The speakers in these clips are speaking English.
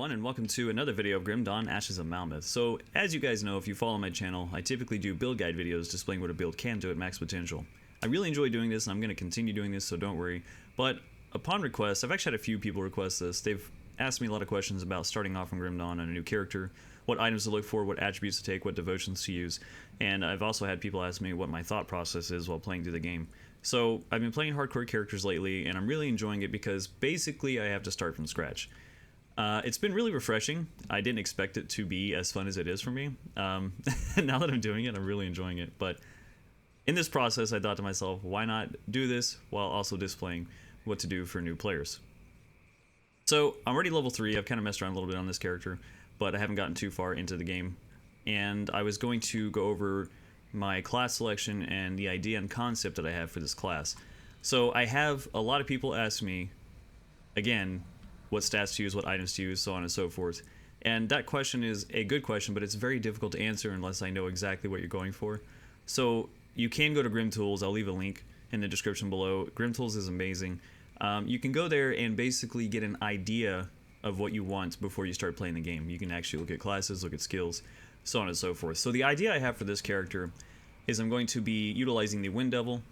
everyone, and welcome to another video of Grim Dawn Ashes of Malmouth. So, as you guys know, if you follow my channel, I typically do build guide videos displaying what a build can do at max potential. I really enjoy doing this, and I'm going to continue doing this, so don't worry. But upon request, I've actually had a few people request this. They've asked me a lot of questions about starting off in Grim Dawn on a new character, what items to look for, what attributes to take, what devotions to use, and I've also had people ask me what my thought process is while playing through the game. So, I've been playing hardcore characters lately, and I'm really enjoying it because basically I have to start from scratch. It's been really refreshing. I didn't expect it to be as fun as it is for me. Now that I'm doing it, I'm really enjoying it. But in this process, I thought to myself, why not do this while also displaying what to do for new players? So I'm already level 3. I've kind of messed around a little bit on this character, but I haven't gotten too far into the game. And I was going to go over my class selection and the idea and concept that I have for this class. So I have a lot of people ask me, again, what stats to use, what items to use, so on and so forth. And that question is a good question, but it's very difficult to answer unless I know exactly what you're going for. So you can go to Grim Tools. I'll leave a link in the description below. Grim Tools is amazing. You can go there and basically get an idea of what you want before you start playing the game. You can actually look at classes, look at skills, so on and so forth. So the idea I have for this character is I'm going to be utilizing the Wind Devil,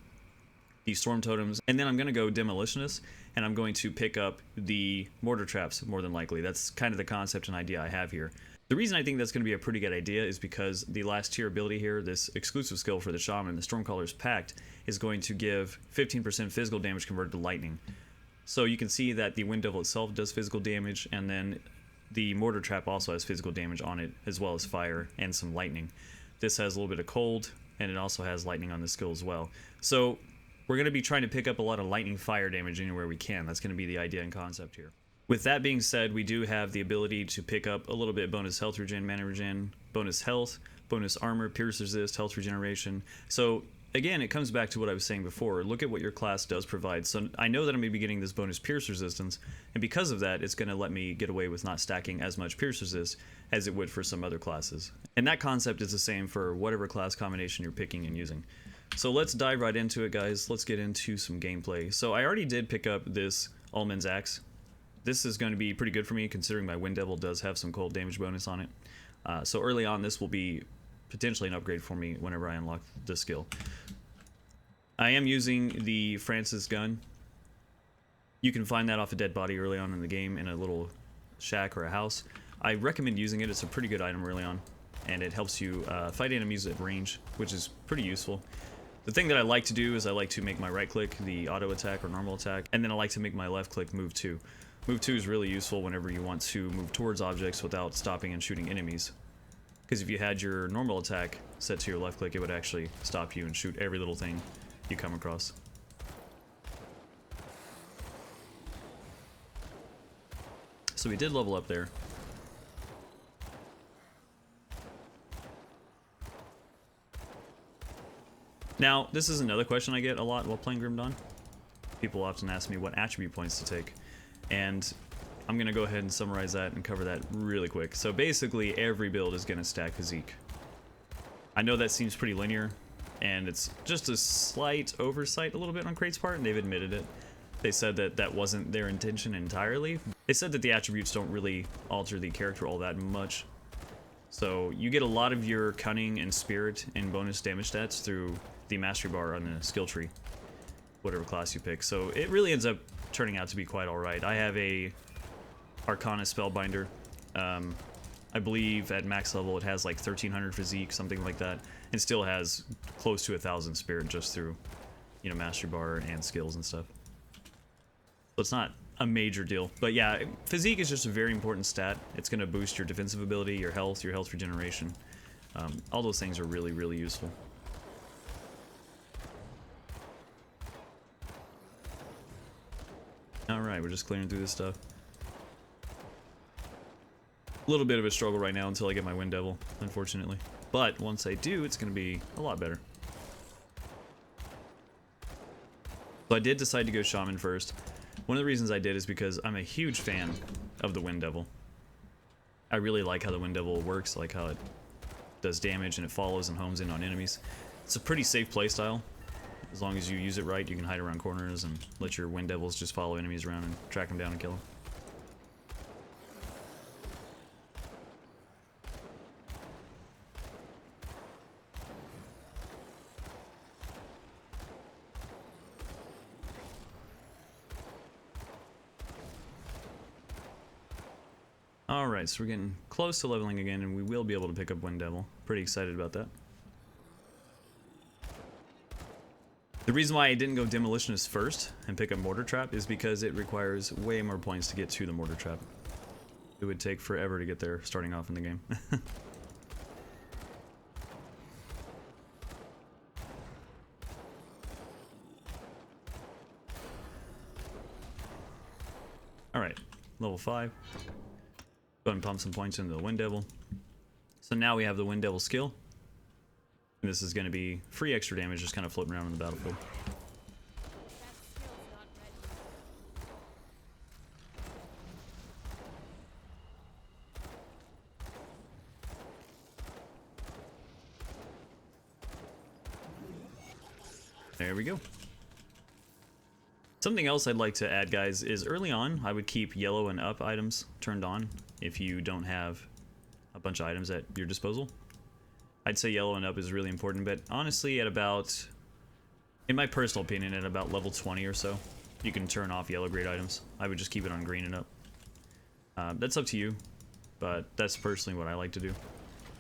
the Storm Totems, and then I'm going to go Demolitionist, and I'm going to pick up the Mortar Traps more than likely. That's kind of the concept and idea I have here. The reason I think that's going to be a pretty good idea is because the last tier ability here, this exclusive skill for the Shaman, the Stormcaller's Pact, is going to give 15% physical damage converted to lightning. So you can see that the Wind Devil itself does physical damage, and then the Mortar Trap also has physical damage on it, as well as fire and some lightning. This has a little bit of cold, and it also has lightning on the skill as well. So we're going to be trying to pick up a lot of lightning fire damage anywhere we can. That's going to be the idea and concept here. With that being said, we do have the ability to pick up a little bit bonus health regen, mana regen, bonus health, bonus armor, pierce resist, health regeneration. So again, it comes back to what I was saying before. Look at what your class does provide. So I know that I'm going to be getting this bonus pierce resistance, and because of that, it's going to let me get away with not stacking as much pierce resist as it would for some other classes. And that concept is the same for whatever class combination you're picking and using. So let's dive right into it, guys. Let's get into some gameplay. So I already did pick up this Allman's Axe. This is going to be pretty good for me, considering my Wind Devil does have some cold damage bonus on it. So early on, this will be potentially an upgrade for me whenever I unlock the skill. I am using the Francis gun. You can find that off a dead body early on in the game in a little shack or a house. I recommend using it. It's a pretty good item early on, and it helps you fight enemies at range, which is pretty useful. The thing that I like to do is I like to make my right click the auto attack or normal attack, and then I like to make my left click move 2. Move 2 is really useful whenever you want to move towards objects without stopping and shooting enemies. Because if you had your normal attack set to your left click, it would actually stop you and shoot every little thing you come across. So we did level up there. Now, this is another question I get a lot while playing Grim Dawn. People often ask me what attribute points to take, and I'm going to go ahead and summarize that and cover that really quick. So basically, every build is going to stack physique. I know that seems pretty linear, and it's just a slight oversight a little bit on Crate's part, and they've admitted it. They said that that wasn't their intention entirely. They said that the attributes don't really alter the character all that much. So you get a lot of your cunning and spirit and bonus damage stats through the mastery bar on the skill tree, whatever class you pick. So it really ends up turning out to be quite alright. I have a Arcana Spellbinder. I believe at max level it has like 1300 physique, something like that, and still has close to 1000 spirit just through, you know, mastery bar and skills and stuff. So it's not a major deal, but yeah, physique is just a very important stat. It's going to boost your defensive ability, your health regeneration. All those things are really, really useful. Alright, we're just clearing through this stuff. A little bit of a struggle right now until I get my Wind Devil, unfortunately. But once I do, it's going to be a lot better. So I did decide to go Shaman first. One of the reasons I did is because I'm a huge fan of the Wind Devil. I really like how the Wind Devil works, like how it does damage and it follows and homes in on enemies. It's a pretty safe playstyle. As long as you use it right, you can hide around corners and let your Wind Devils just follow enemies around and track them down and kill them. Alright, so we're getting close to leveling again, and we will be able to pick up Wind Devil. Pretty excited about that. The reason why I didn't go Demolitionist first and pick up Mortar Trap is because it requires way more points to get to the Mortar Trap. It would take forever to get there starting off in the game. Alright, level 5. Go ahead and pump some points into the Wind Devil. So now we have the Wind Devil skill. And this is going to be free extra damage just kind of floating around on the battlefield. There we go. Something else I'd like to add, guys, is early on I would keep yellow and up items turned on if you don't have a bunch of items at your disposal. I'd say yellow and up is really important, but honestly at about, in my personal opinion, at about level 20 or so, you can turn off yellow grade items. I would just keep it on green and up. That's up to you, but that's personally what I like to do.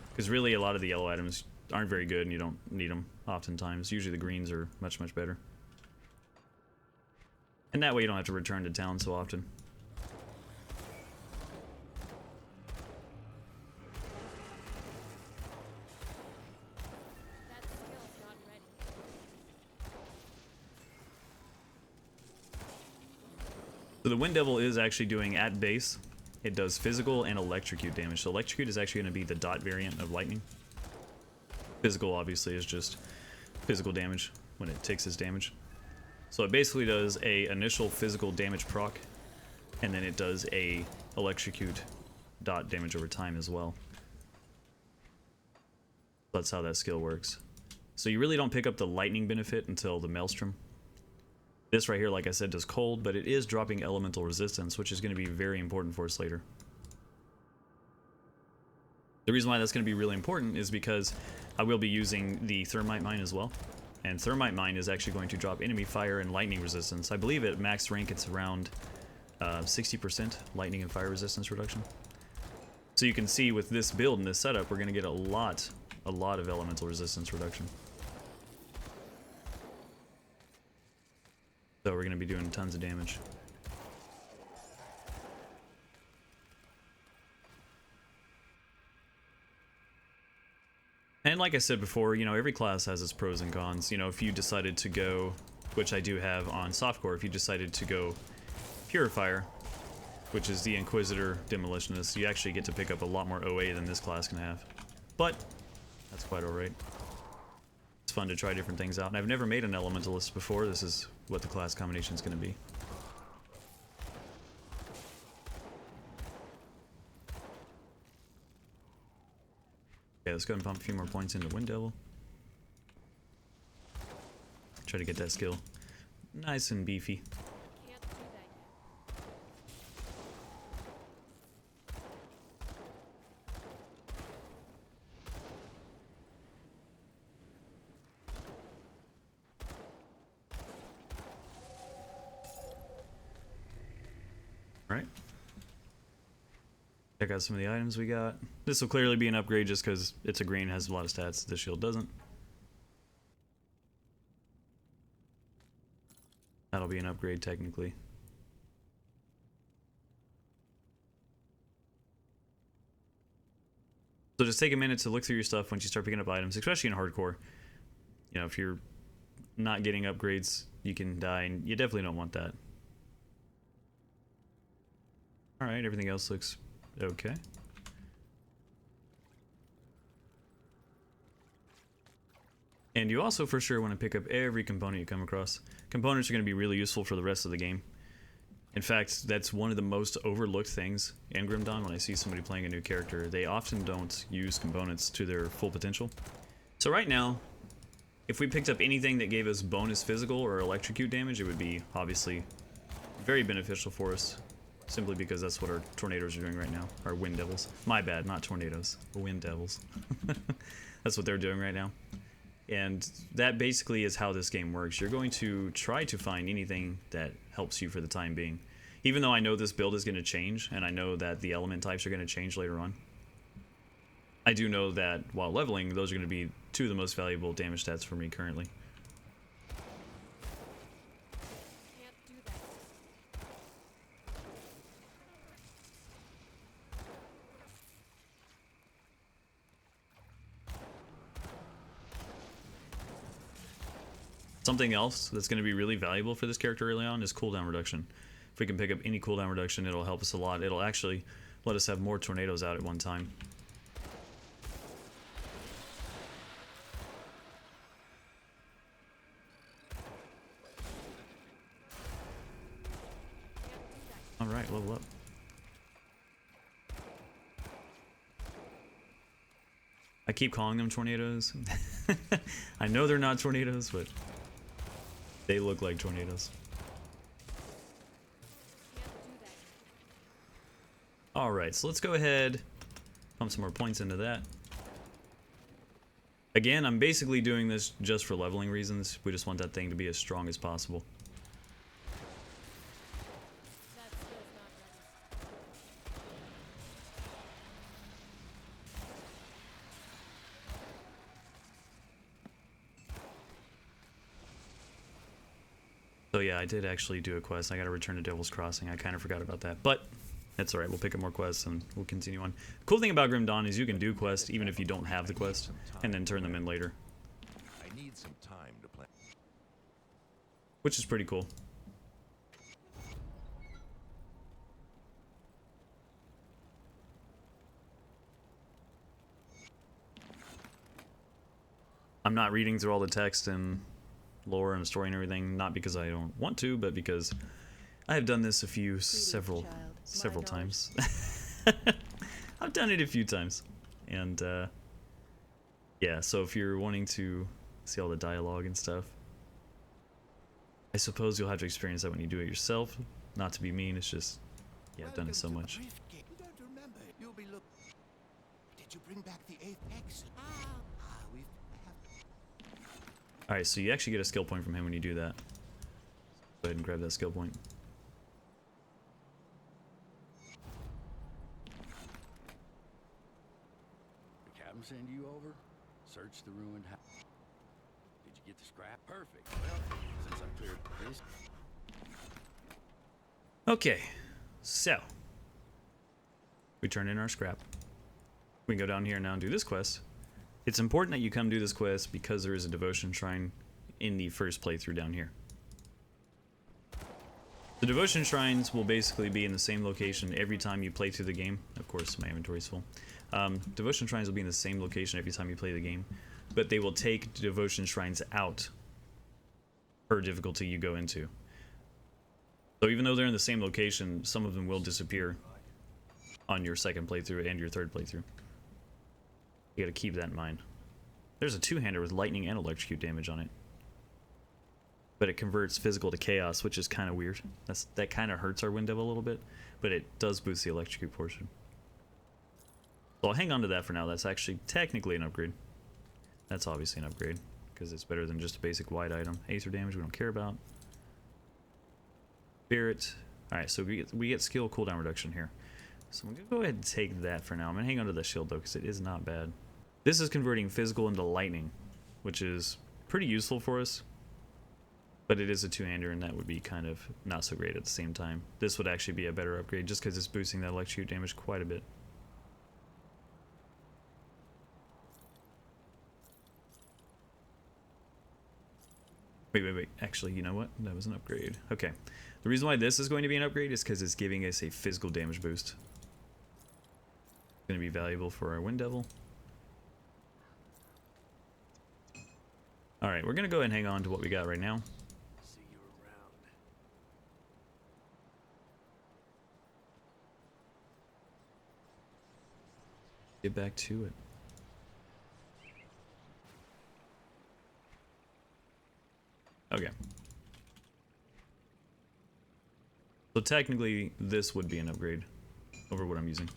Because really a lot of the yellow items aren't very good and you don't need them oftentimes. Usually the greens are much, much better. And that way you don't have to return to town so often. So the Wind Devil is actually doing, at base, it does physical and electrocute damage. So electrocute is actually going to be the dot variant of lightning. Physical obviously is just physical damage when it takes its damage. So it basically does a initial physical damage proc, and then it does a electrocute dot damage over time as well. That's how that skill works. So you really don't pick up the lightning benefit until the Maelstrom. This right here, like I said, does cold, but it is dropping elemental resistance, which is going to be very important for us later. The reason why that's going to be really important is because I will be using the Thermite mine as well. And Thermite mine is actually going to drop enemy fire and lightning resistance. I believe at max rank it's around 60% lightning and fire resistance reduction. So you can see with this build and this setup, we're going to get a lot of elemental resistance reduction. So we're going to be doing tons of damage. And like I said before, you know, every class has its pros and cons. You know, if you decided to go, which I do have on softcore, if you decided to go Purifier, which is the Inquisitor Demolitionist, you actually get to pick up a lot more OA than this class can have. But that's quite alright. It's fun to try different things out. And I've never made an Elementalist before. This is what the class combination is going to be. Okay, let's go ahead and pump a few more points into Wind Devil. Try to get that skill nice and beefy. Alright. Check out some of the items we got. This will clearly be an upgrade just because it's a green, has a lot of stats. This shield doesn't. That'll be an upgrade technically. So just take a minute to look through your stuff once you start picking up items, especially in hardcore. You know, if you're not getting upgrades, you can die, and you definitely don't want that. Alright, everything else looks okay. And you also for sure want to pick up every component you come across. Components are going to be really useful for the rest of the game. In fact, that's one of the most overlooked things in Grim Dawn. When I see somebody playing a new character, they often don't use components to their full potential. So right now, if we picked up anything that gave us bonus physical or electrocute damage, it would be obviously very beneficial for us. Simply because that's what our tornadoes are doing right now. Our Wind Devils. My bad, not tornadoes. Wind Devils. That's what they're doing right now. And that basically is how this game works. You're going to try to find anything that helps you for the time being. Even though I know this build is going to change, and I know that the element types are going to change later on, I do know that while leveling, those are going to be two of the most valuable damage stats for me currently. Something else that's going to be really valuable for this character early on is cooldown reduction. If we can pick up any cooldown reduction, it'll help us a lot. It'll actually let us have more tornadoes out at one time. Alright, level up. I keep calling them tornadoes. I know they're not tornadoes, but they look like tornadoes. Alright, so let's go ahead, pump some more points into that. Again, I'm basically doing this just for leveling reasons. We just want that thing to be as strong as possible. So yeah, I did actually do a quest. I gotta return to Devil's Crossing. I kind of forgot about that, but that's alright. We'll pick up more quests and we'll continue on. Cool thing about Grim Dawn is you can do quests even if you don't have the quest, and then turn them in later. I need some time to plan. Which is pretty cool. I'm not reading through all the text and lore and story and everything, not because I don't want to, but because I have done this several times. I've done it a few times, and yeah, so if you're wanting to see all the dialogue and stuff, I suppose you'll have to experience that when you do it yourself. Not to be mean, it's just, yeah, I've done it so much. Did you bring back the apex? Alright, so you actually get a skill point from him when you do that. Go ahead and grab that skill point. The captain send you over? Search the ruined house. Did you get the scrap? Perfect. Well, since I cleared this. Okay, so we turn in our scrap. We can go down here now and do this quest. It's important that you come do this quest because there is a devotion shrine in the first playthrough down here. The devotion shrines will basically be in the same location every time you play through the game. Of course, my inventory's full. Devotion shrines will be in the same location every time you play the game, but they will take devotion shrines out per difficulty you go into. So even though they're in the same location, some of them will disappear on your second playthrough and your third playthrough. You gotta keep that in mind. There's a two-hander with lightning and electrocute damage on it. But it converts physical to chaos, which is kind of weird. That kind of hurts our wind devil a little bit, but it does boost the electrocute portion. So I'll hang on to that for now. That's actually technically an upgrade. That's obviously an upgrade, because it's better than just a basic white item. Aether damage we don't care about. Spirit. Alright, so we get skill cooldown reduction here. So I'm going to go ahead and take that for now. I'm going to hang on to the shield though, because it is not bad. This is converting physical into lightning, which is pretty useful for us. But it is a two-hander, and that would be kind of not so great at the same time. This would actually be a better upgrade, just because it's boosting that electrocute damage quite a bit. Wait. Actually, you know what? That was an upgrade. Okay. The reason why this is going to be an upgrade is because it's giving us a physical damage boost. It's going to be valuable for our Wind Devil. Alright, we're going to go ahead and hang on to what we got right now. See you around. Get back to it. Okay. So technically, this would be an upgrade over what I'm using.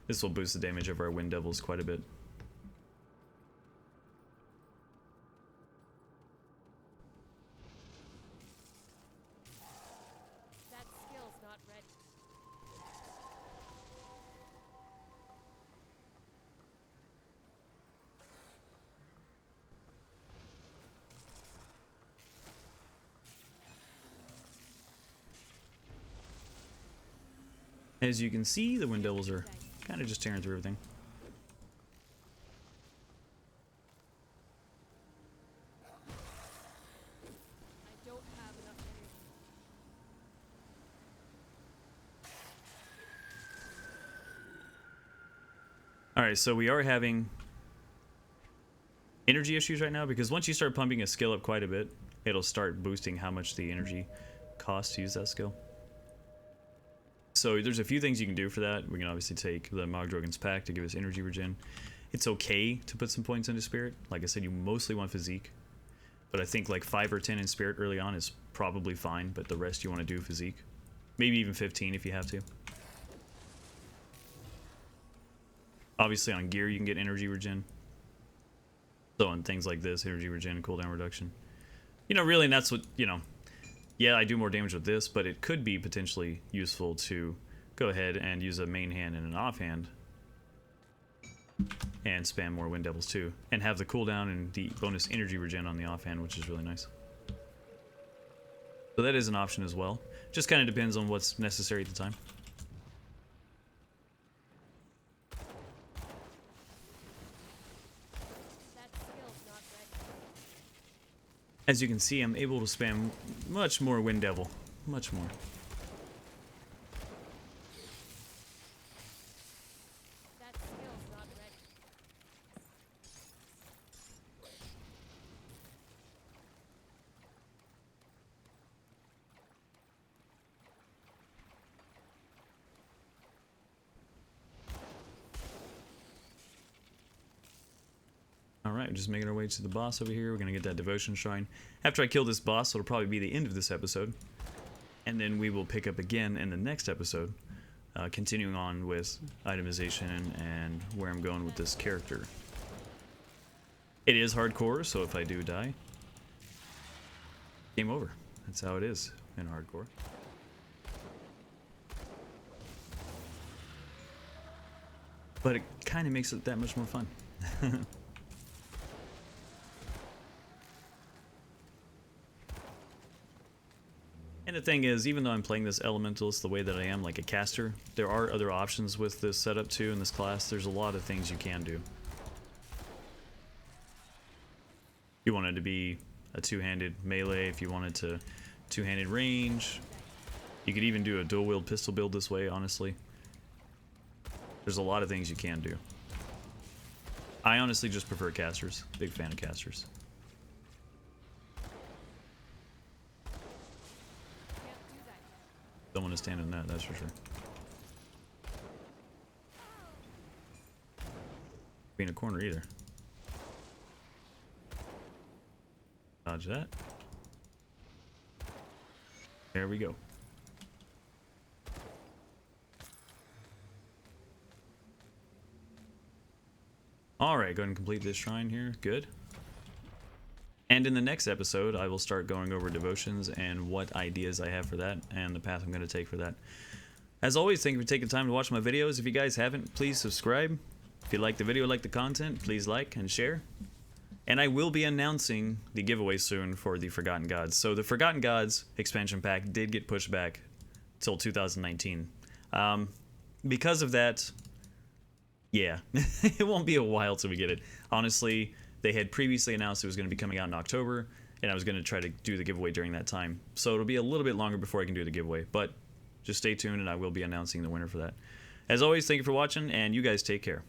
This will boost the damage of our Wind Devils quite a bit. That skill's not ready. As you can see, the Wind Devils are kind of just tearing through everything. I don't have enough energy. Alright, so we are having energy issues right now because once you start pumping a skill up quite a bit, it'll start boosting how much the energy costs to use that skill. So there's a few things you can do for that. We can obviously take the Mogdrogan's Pack to give us energy regen. It's okay to put some points into Spirit. Like I said, you mostly want Physique. But I think like 5 or 10 in Spirit early on is probably fine, but the rest you want to do Physique. Maybe even 15 if you have to. Obviously on gear you can get energy regen. So on things like this, energy regen, cooldown reduction. You know, really, and that's what, you know, yeah, I do more damage with this, but it could be potentially useful to go ahead and use a main hand and an offhand and spam more Wind Devils too, and have the cooldown and the bonus energy regen on the offhand, which is really nice. So that is an option as well. Just kind of depends on what's necessary at the time. That skill's not ready. As you can see, I'm able to spam much more Wind Devil. Much more. That skill's not ready. Alright, just making our way to the boss over here. We're going to get that Devotion Shrine. After I kill this boss, it'll probably be the end of this episode. And then we will pick up again in the next episode, continuing on with itemization and where I'm going with this character. It is hardcore, so if I do die, game over. That's how it is in hardcore. But it kind of makes it that much more fun. And the thing is, even though I'm playing this Elementalist the way that I am, like a caster, there are other options with this setup too in this class. There's a lot of things you can do. You want it to be a two-handed melee, if you wanted to two-handed range. You could even do a dual-wield pistol build this way, honestly. There's a lot of things you can do. I honestly just prefer casters. Big fan of casters. Don't want to stand in that, that's for sure. Be in a corner either. Dodge that. There we go. Alright, go ahead and complete this shrine here. Good. And in the next episode, I will start going over devotions and what ideas I have for that and the path I'm going to take for that. As always, thank you for taking time to watch my videos. If you guys haven't, please subscribe. If you like the video, like the content, please like and share. And I will be announcing the giveaway soon for the Forgotten Gods. So the Forgotten Gods expansion pack did get pushed back till 2019. Because of that, yeah, it won't be a while till we get it. Honestly, they had previously announced it was going to be coming out in October, and I was going to try to do the giveaway during that time. So it'll be a little bit longer before I can do the giveaway, but just stay tuned and I will be announcing the winner for that. As always, thank you for watching, and you guys take care.